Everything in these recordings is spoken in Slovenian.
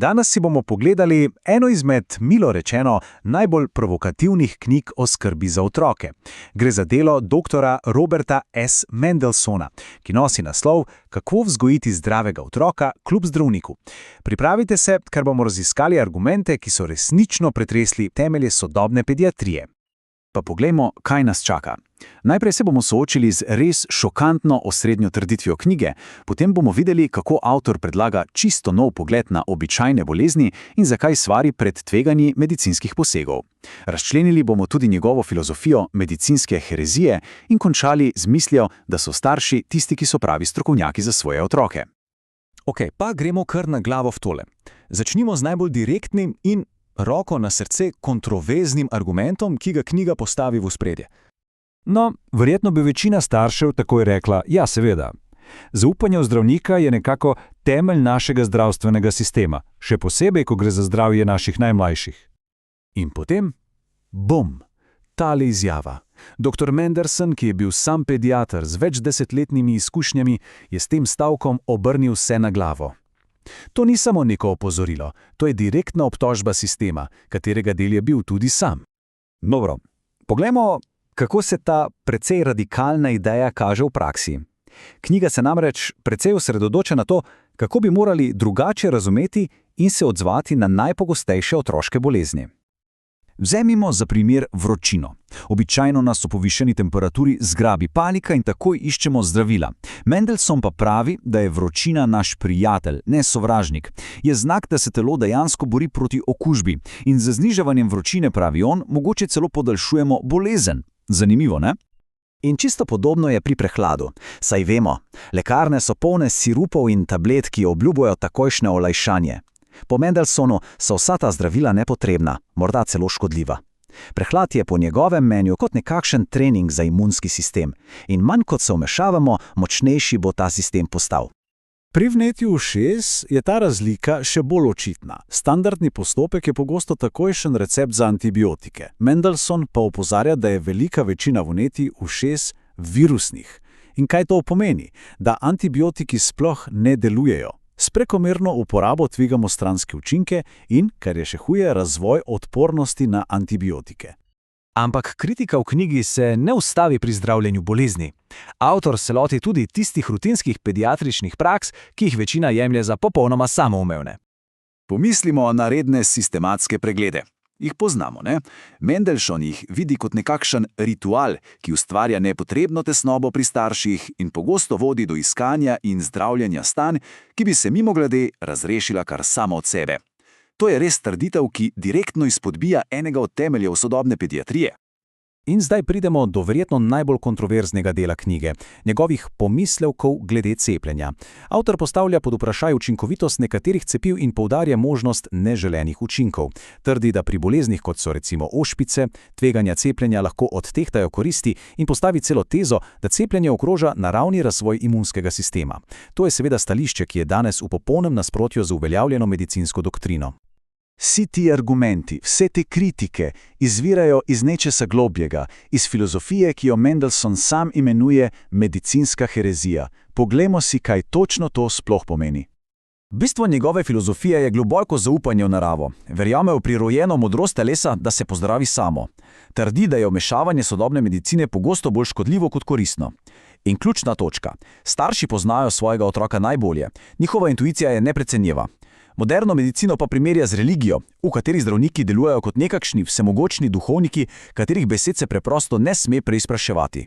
Danes si bomo pogledali eno izmed, milo rečeno, najbolj provokativnih knjig o skrbi za otroke. Gre za delo doktora Roberta S. Mendelssohna, ki nosi naslov Kako vzgojiti zdravega otroka kljub zdravniku. Pripravite se, ker bomo raziskali argumente, ki so resnično pretresli temelje sodobne pediatrije. Pa poglejmo, kaj nas čaka. Najprej se bomo soočili z res šokantno osrednjo trditvijo knjige, potem bomo videli, kako avtor predlaga čisto nov pogled na običajne bolezni in zakaj svari pred tveganji medicinskih posegov. Razčlenili bomo tudi njegovo filozofijo medicinske herezije in končali z mislijo, da so starši tisti, ki so pravi strokovnjaki za svoje otroke. Ok, pa gremo kar na glavo v tole. Začnimo z najbolj direktnim in roko na srce kontroverznim argumentom, ki ga knjiga postavi v ospredje. No, verjetno bi večina staršev takoj rekla, ja, seveda. Zaupanje v zdravnika je nekako temelj našega zdravstvenega sistema, še posebej, ko gre za zdravje naših najmlajših. In potem, bum, tale izjava. Dr. Mendelssohn, ki je bil sam pediater z večdesetletnimi izkušnjami, je s tem stavkom obrnil vse na glavo. To ni samo neko opozorilo, to je direktna obtožba sistema, katerega del je bil tudi sam. Dobro, poglejmo, kako se ta precej radikalna ideja kaže v praksi. Knjiga se namreč precej osredotoča na to, kako bi morali drugače razumeti in se odzvati na najpogostejše otroške bolezni. Vzemimo za primer vročino. Običajno nas ob povišeni temperaturi zgrabi panika in takoj iščemo zdravila. Mendelssohn pa pravi, da je vročina naš prijatelj, ne sovražnik. Je znak, da se telo dejansko bori proti okužbi in z znižavanjem vročine, pravi on, mogoče celo podaljšujemo bolezen. Zanimivo, ne? In čisto podobno je pri prehladu. Saj vemo, lekarne so polne sirupov in tablet, ki obljubujejo takojšnje olajšanje. Po Mendelssohnu so vsa ta zdravila nepotrebna, morda celo škodljiva. Prehlad je po njegovem mnenju kot nekakšen trening za imunski sistem in manj kot se vmešavamo, močnejši bo ta sistem postal. Pri vnetju ušes je ta razlika še bolj očitna. Standardni postopek je pogosto takojšen recept za antibiotike. Mendelssohn pa opozarja, da je velika večina vnetij ušes virusnih. In kaj to pomeni? Da antibiotiki sploh ne delujejo. S prekomerno uporabo tvegamo stranske učinke in, kar je še huje, razvoj odpornosti na antibiotike. Ampak kritika v knjigi se ne ustavi pri zdravljenju bolezni. Avtor se loti tudi tistih rutinskih pediatričnih praks, ki jih večina jemlje za popolnoma samoumevne. Pomislimo na redne sistematske preglede. Jih poznamo, ne? Mendelssohn jih vidi kot nekakšen ritual, ki ustvarja nepotrebno tesnobo pri starših in pogosto vodi do iskanja in zdravljenja stanj, ki bi se mimogrede razrešila kar samo od sebe. To je res trditev, ki direktno izpodbija enega od temeljev sodobne pediatrije. In zdaj pridemo do verjetno najbolj kontroverznega dela knjige, njegovih pomislekov glede cepljenja. Avtor postavlja pod vprašaj učinkovitost nekaterih cepiv in poudarja možnost neželenih učinkov. Trdi, da pri boleznih, kot so recimo ošpice, tveganja cepljenja lahko odtehtajo koristi in postavi celo tezo, da cepljenje ogroža naravni razvoj imunskega sistema. To je seveda stališče, ki je danes v popolnem nasprotju z uveljavljeno medicinsko doktrino. Vsi ti argumenti, vse te kritike izvirajo iz nečesa globljega, iz filozofije, ki jo Mendelssohn sam imenuje medicinska herezija. Poglejmo si, kaj točno to sploh pomeni. Bistvo njegove filozofije je globoko zaupanje v naravo. Verjame v prirojeno modrost telesa, da se pozdravi samo. Trdi, da je vmešavanje sodobne medicine pogosto bolj škodljivo kot koristno. In ključna točka. Starši poznajo svojega otroka najbolje. Njihova intuicija je neprecenljiva. Moderno medicino pa primerja z religijo, v kateri zdravniki delujejo kot nekakšni vsemogočni duhovniki, katerih besed se preprosto ne sme preizpraševati.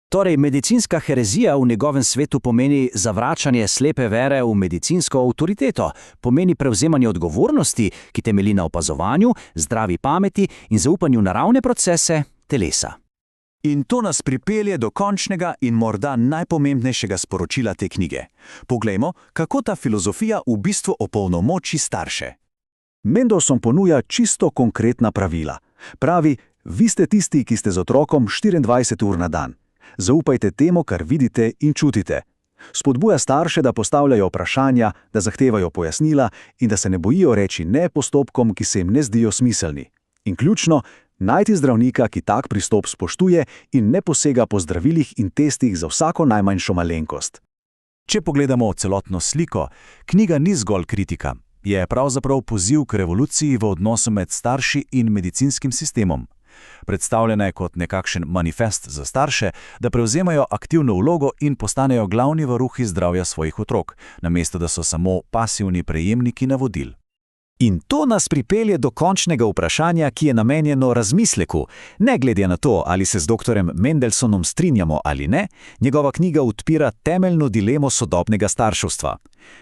Torej, medicinska herezija v njegovem svetu pomeni zavračanje slepe vere v medicinsko avtoriteto, pomeni prevzemanje odgovornosti, ki temelji na opazovanju, zdravi pameti in zaupanju v naravne procese telesa. In to nas pripelje do končnega in morda najpomembnejšega sporočila te knjige. Poglejmo, kako ta filozofija v bistvu opolnomoči starše. Mendelssohn ponuja čisto konkretna pravila. Pravi, vi ste tisti, ki ste z otrokom 24 ur na dan. Zaupajte temu, kar vidite in čutite. Spodbuja starše, da postavljajo vprašanja, da zahtevajo pojasnila in da se ne bojijo reči ne postopkom, ki se jim ne zdijo smiselni. In ključno, najti zdravnika, ki tak pristop spoštuje in ne posega po zdravilih in testih za vsako najmanjšo malenkost. Če pogledamo celotno sliko, knjiga ni zgolj kritika. je pravzaprav poziv k revoluciji v odnosu med starši in medicinskim sistemom. Predstavljena je kot nekakšen manifest za starše, da prevzemajo aktivno vlogo in postanejo glavni varuhi zdravja svojih otrok, namesto da so samo pasivni prejemniki navodil. In to nas pripelje do končnega vprašanja, ki je namenjeno razmisleku. Ne glede na to, ali se z dr. Mendelsonom strinjamo ali ne, njegova knjiga odpira temeljno dilemo sodobnega starševstva.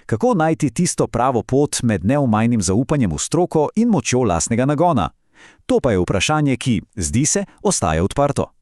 Kako najti tisto pravo pot med neomajnim zaupanjem v stroko in močjo lastnega nagona? To pa je vprašanje, ki, zdi se, ostaja odprto.